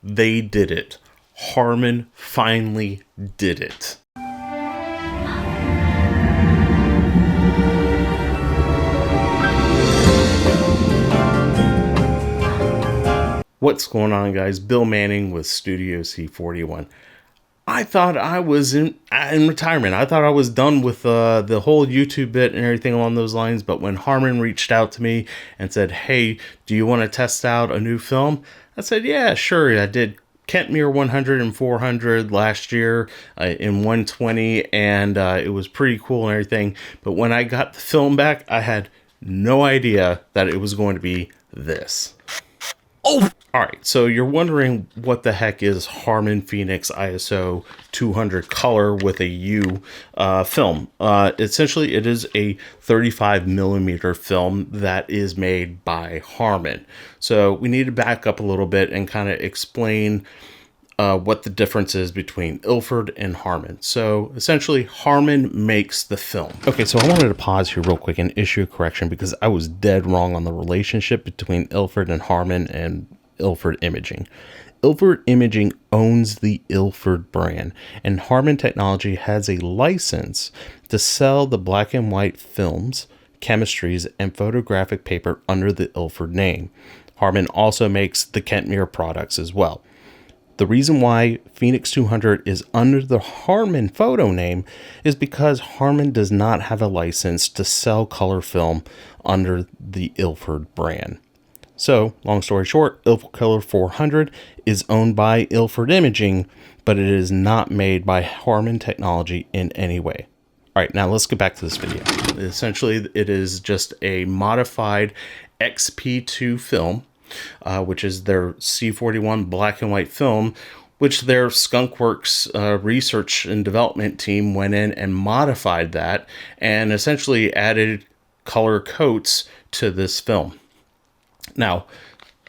They did it. Harman finally did it. What's going on, guys? Bill Manning with Studio C41. I thought I was in retirement. I thought I was done with the whole YouTube bit and everything along those lines. But when Harmon reached out to me and said, "Hey, do you want to test out a new film?" I said, "Yeah, sure." I did Kentmere 100 and 400 last year in 120, and it was pretty cool and everything. But when I got the film back, I had no idea that it was going to be this. Oh! Alright, so you're wondering what the heck is Harman Phoenix ISO 200 color with a U film. Essentially, it is a 35 millimeter film that is made by Harman. So we need to back up a little bit and kind of explain what the difference is between Ilford and Harman. So essentially, Harman makes the film. Okay, so I wanted to pause here real quick and issue a correction because I was dead wrong on the relationship between Ilford and Harman and Ilford Imaging. Ilford Imaging owns the Ilford brand, and Harman Technology has a license to sell the black and white films, chemistries, and photographic paper under the Ilford name. Harman also makes the Kentmere products as well. The reason why Phoenix 200 is under the Harman photo name is because Harman does not have a license to sell color film under the Ilford brand. So, long story short, Ilford Color 400 is owned by Ilford Imaging, but it is not made by Harman Technology in any way. All right, now let's get back to this video. Essentially, it is just a modified XP2 film, which is their C41 black and white film, which their Skunkworks research and development team went in and modified that and essentially added color coats to this film. Now,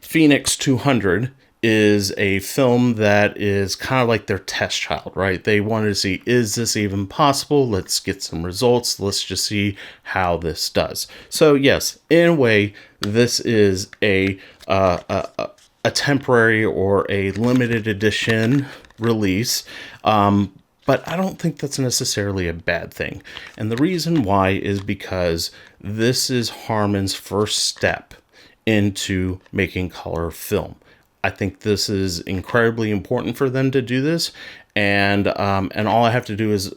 Phoenix 200 is a film that is kind of like their test child, right? They wanted to see, is this even possible? Let's get some results. Let's just see how this does. So yes, in a way, this is a temporary or a limited edition release. But I don't think that's necessarily a bad thing. And the reason why is because this is Harman's first step into making color film. I think this is incredibly important for them to do this, and all I have to do is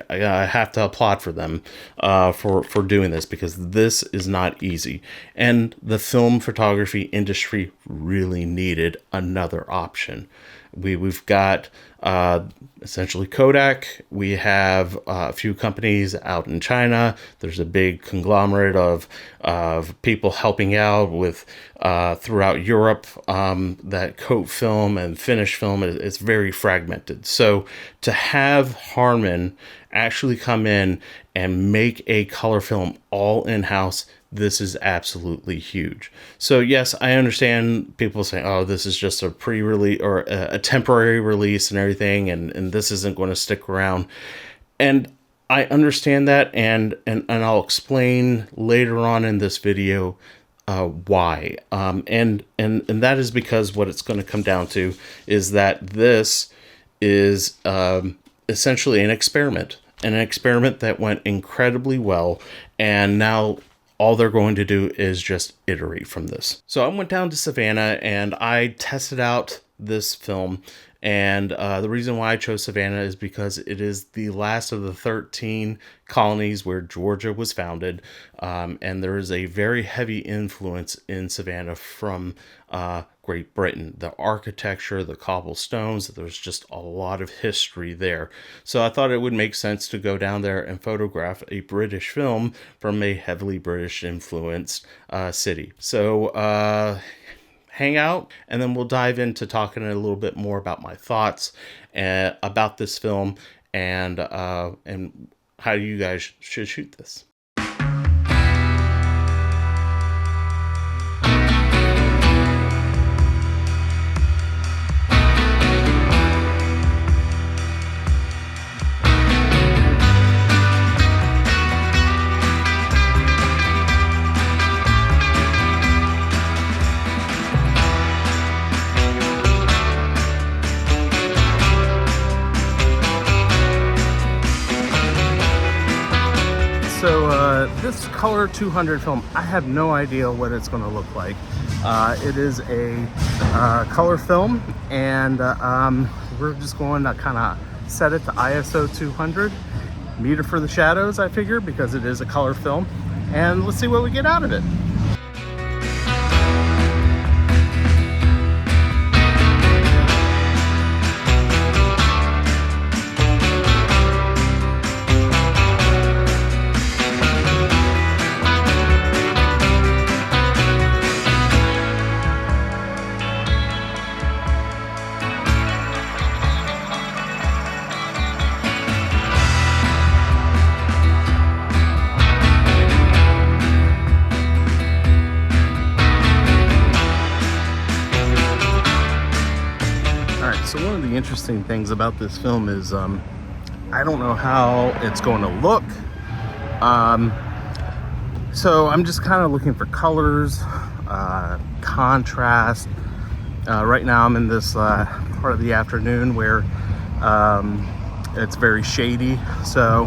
I have to applaud for them for doing this, because this is not easy, and the film photography industry really needed another option. We've got essentially Kodak. We have a few companies out in China. There's a big conglomerate of people helping out with throughout Europe that coat film and finish film is very fragmented. So to have Harman actually come in and make a color film all in-house, this is absolutely huge. So yes, I understand people saying, "Oh, this is just a pre-release or a temporary release and everything, and this isn't going to stick around." And I understand that, and I'll explain later on in this video why. And that is because what it's going to come down to is that this is essentially an experiment that went incredibly well, and now all they're going to do is just iterate from this. So I went down to Savannah and I tested out this film. And the reason why I chose Savannah is because it is the last of the 13 colonies where Georgia was founded. And there is a very heavy influence in Savannah from Great Britain. The architecture, the cobblestones, there's just a lot of history there. So I thought it would make sense to go down there and photograph a British film from a heavily British influenced city. So hang out, and then we'll dive into talking a little bit more about my thoughts about this film and how you guys should shoot this. this color 200 film, I have no idea what it's going to look like. It is a color film, and we're just going to kind of set it to ISO 200, meter for the shadows, I figure, because it is a color film, and let's see what we get out of it. So one of the interesting things about this film is I don't know how it's going to look. So I'm just kind of looking for colors, contrast. Right now I'm in this part of the afternoon where it's very shady. So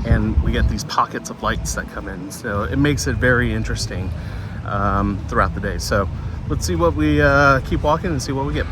and we get these pockets of lights that come in. So it makes it very interesting throughout the day. So let's see what we keep walking and see what we get.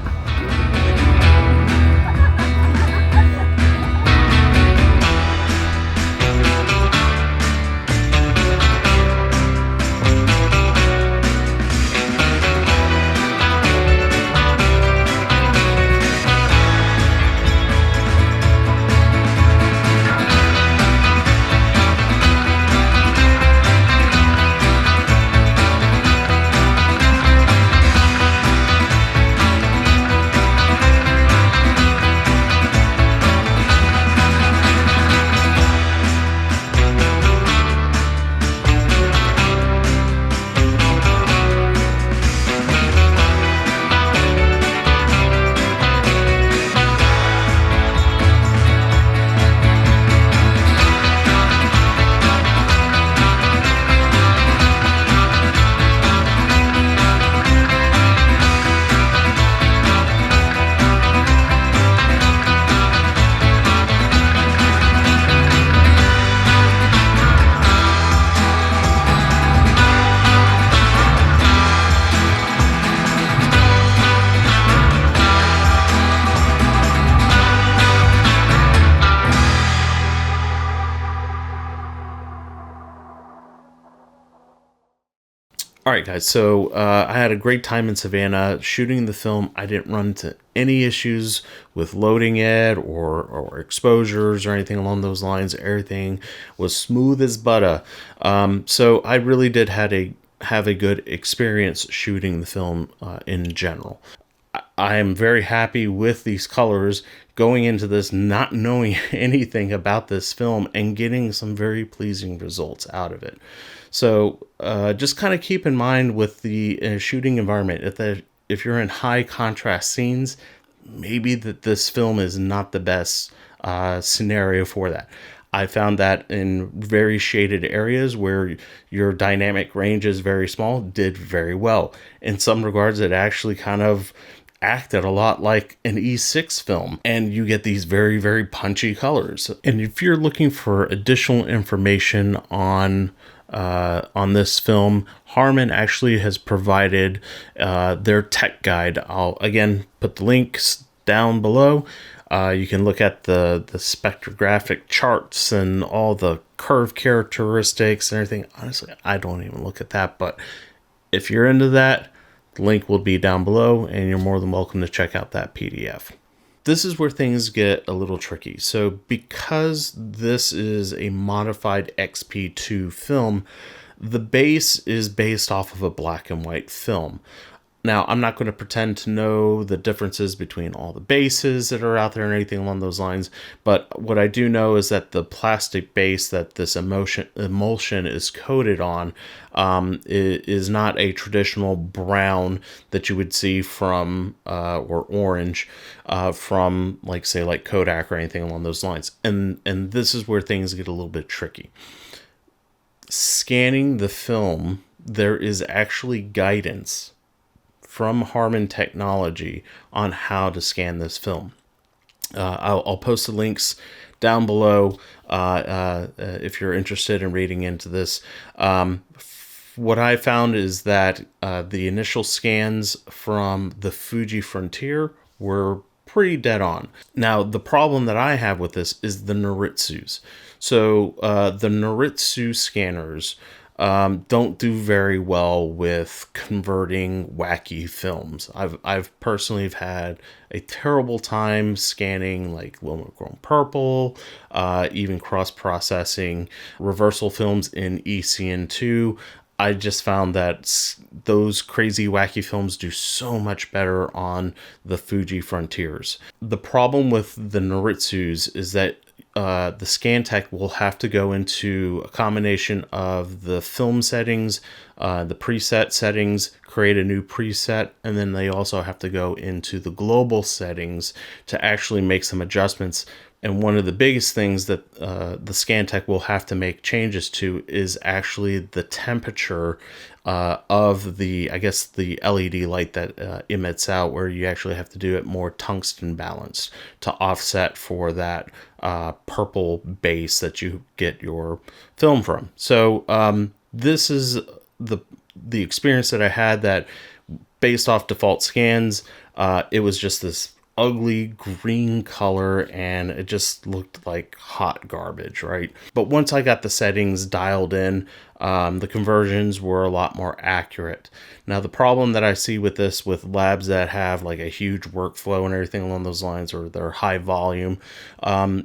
All right, guys, so I had a great time in Savannah shooting the film. I didn't run into any issues with loading it or exposures or anything along those lines. Everything was smooth as butter. So I really did have a good experience shooting the film in general. I am very happy with these colors going into this, not knowing anything about this film and getting some very pleasing results out of it. So just kind of keep in mind with the shooting environment, if you're in high contrast scenes, maybe this film is not the best scenario for that. I found that in very shaded areas where your dynamic range is very small, did very well. In some regards, it actually kind of acted a lot like an E6 film, and you get these very, very punchy colors. And if you're looking for additional information on this film, Harman actually has provided their tech guide. I'll again put the links down below. You can look at the spectrographic charts and all the curve characteristics and everything. Honestly, I don't even look at that, but if you're into that, the link will be down below, and you're more than welcome to check out that PDF. This is where things get a little tricky. So because this is a modified XP2 film, the base is based off of a black and white film. Now, I'm not going to pretend to know the differences between all the bases that are out there and anything along those lines, but what I do know is that the plastic base that this emulsion is coated on is not a traditional brown that you would see from, or orange, from, like, say, like Kodak or anything along those lines. And this is where things get a little bit tricky. Scanning the film, there is actually guidance from Harman Technology on how to scan this film. I'll post the links down below if you're interested in reading into this. What I found is that the initial scans from the Fuji Frontier were pretty dead on. Now, the problem that I have with this is the Noritsus. So the Noritsu scanners don't do very well with converting wacky films. I've personally had a terrible time scanning like Wilma Grown Purple, even cross-processing reversal films in ECN2. I just found that those crazy wacky films do so much better on the Fuji Frontiers. The problem with the Noritsus is that the scan tech will have to go into a combination of the film settings, the preset settings, create a new preset, and then they also have to go into the global settings to actually make some adjustments. And one of the biggest things that the scan tech will have to make changes to is actually the temperature of the, I guess, the LED light that emits out, where you actually have to do it more tungsten balanced to offset for that purple base that you get your film from. So this is the experience that I had, that based off default scans, it was just this ugly green color, and it just looked like hot garbage, right? But once I got the settings dialed in, the conversions were a lot more accurate. Now, the problem that I see with this, with labs that have like a huge workflow and everything along those lines, or they're high volume,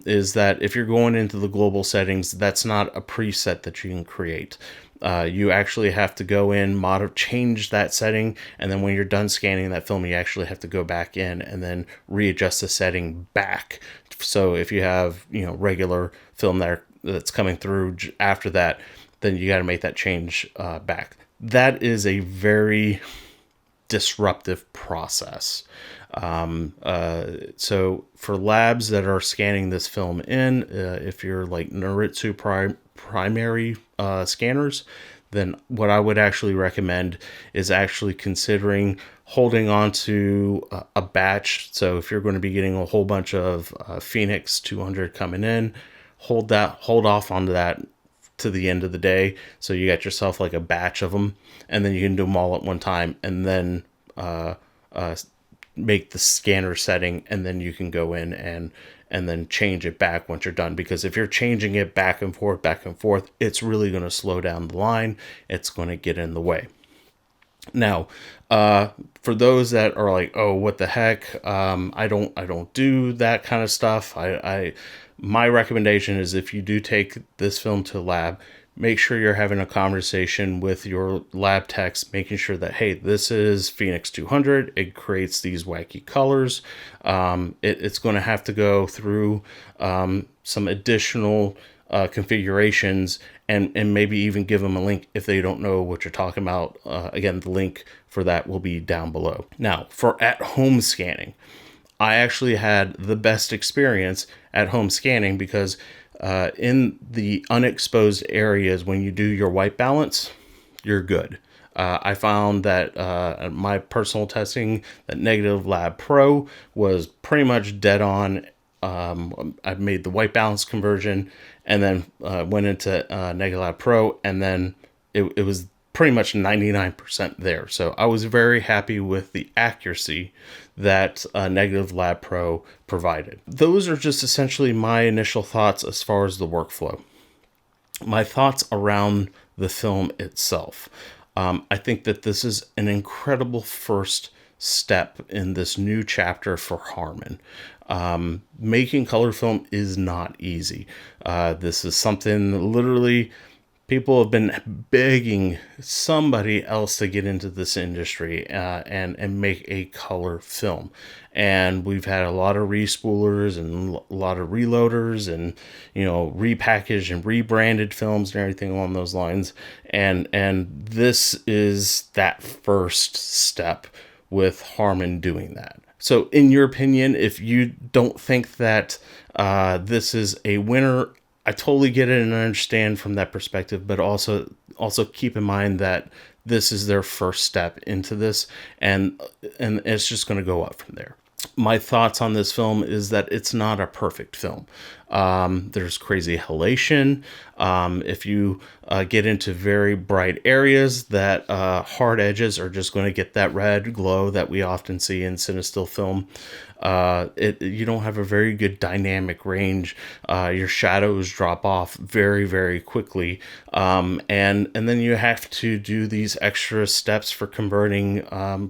is that if you're going into the global settings, that's not a preset that you can create. You actually have to go in, change that setting, and then when you're done scanning that film, you actually have to go back in and then readjust the setting back. So if you have, regular film that's coming through after that, then you got to make that change back. That is a very disruptive process. So for labs that are scanning this film in, if you're like Noritsu primary scanners, then what I would actually recommend is actually considering holding on to a batch. So if you're going to be getting a whole bunch of Phoenix 200 coming in, hold off onto that to the end of the day. So you got yourself like a batch of them, and then you can do them all at one time, and then make the scanner setting, and then you can go in and then change it back once you're done. Because if you're changing it back and forth, it's really going to slow down the line. It's going to get in the way. Now, for those that are like, oh, what the heck? I don't do that kind of stuff. My recommendation is, if you do take this film to a lab, make sure you're having a conversation with your lab techs, making sure that, hey, this is Phoenix 200. It creates these wacky colors. It's going to have to go through some additional configurations, and maybe even give them a link if they don't know what you're talking about. Again, the link for that will be down below. Now, for at-home scanning, I actually had the best experience at home scanning, because in the unexposed areas, when you do your white balance, you're good. I found that my personal testing, that Negative Lab Pro was pretty much dead on. I made the white balance conversion, and then went into Negative Lab Pro, and then it was pretty much 99% there. So I was very happy with the accuracy that Negative Lab Pro provided. Those are just essentially my initial thoughts as far as the workflow. My thoughts around the film itself. I think that this is an incredible first step in this new chapter for Harman. Making color film is not easy. This is something that literally people have been begging somebody else to get into this industry and make a color film. And we've had a lot of respoolers and a lot of reloaders and, repackaged and rebranded films and everything along those lines. And this is that first step with Harman doing that. So in your opinion, if you don't think that this is a winner, I totally get it and understand from that perspective, but also keep in mind that this is their first step into this, and it's just going to go up from there. my thoughts on this film is that it's not a perfect film. There's crazy halation. If you get into very bright areas, that hard edges are just going to get that red glow that we often see in cinestill film. You don't have a very good dynamic range. Your shadows drop off very, very quickly, and then you have to do these extra steps for converting,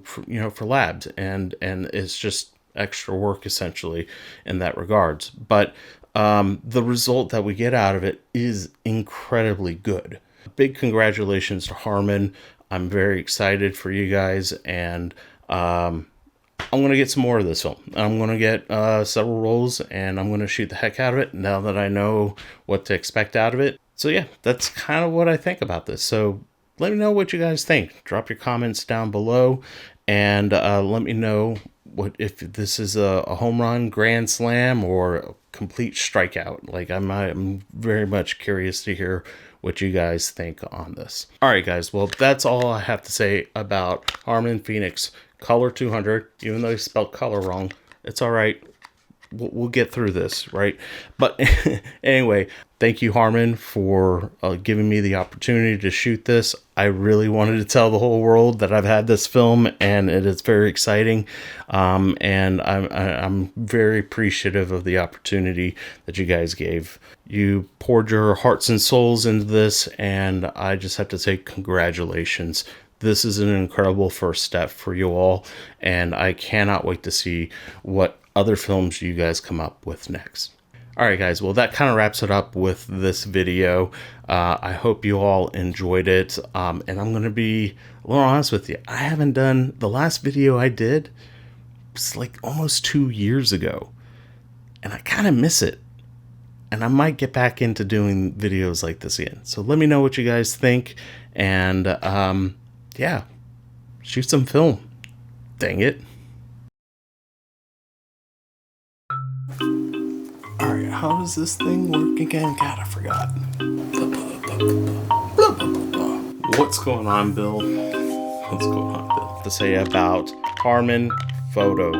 for labs, and it's just extra work essentially in that regards. But the result that we get out of it is incredibly good. Big congratulations to Harmon. I'm very excited for you guys, and I'm going to get some more of this film. I'm going to get several rolls, and I'm going to shoot the heck out of it now that I know what to expect out of it. So yeah, that's kind of what I think about this. So let me know what you guys think. Drop your comments down below, and let me know if this is a home run, grand slam, or a complete strikeout. Like, I'm very much curious to hear what you guys think on this. All right, guys. Well, that's all I have to say about Harman Phoenix Color 200. Even though he spelled color wrong, it's all right. We'll get through this, right? But anyway, thank you, Harmon, for giving me the opportunity to shoot this. I really wanted to tell the whole world that I've had this film, and it is very exciting. And I'm very appreciative of the opportunity that you guys gave. You poured your hearts and souls into this, and I just have to say congratulations. This is an incredible first step for you all, and I cannot wait to see what other films you guys come up with next. All right, guys. Well, that kind of wraps it up with this video. I hope you all enjoyed it. And I'm going to be a little honest with you. I haven't done the last video I did. It's like almost 2 years ago, and I kind of miss it. And I might get back into doing videos like this again. So let me know what you guys think. And yeah, shoot some film. Dang it. Alright, how does this thing work again? God, I forgot. What's going on, Bill? What's going on, Bill? To say about Harmon Photo.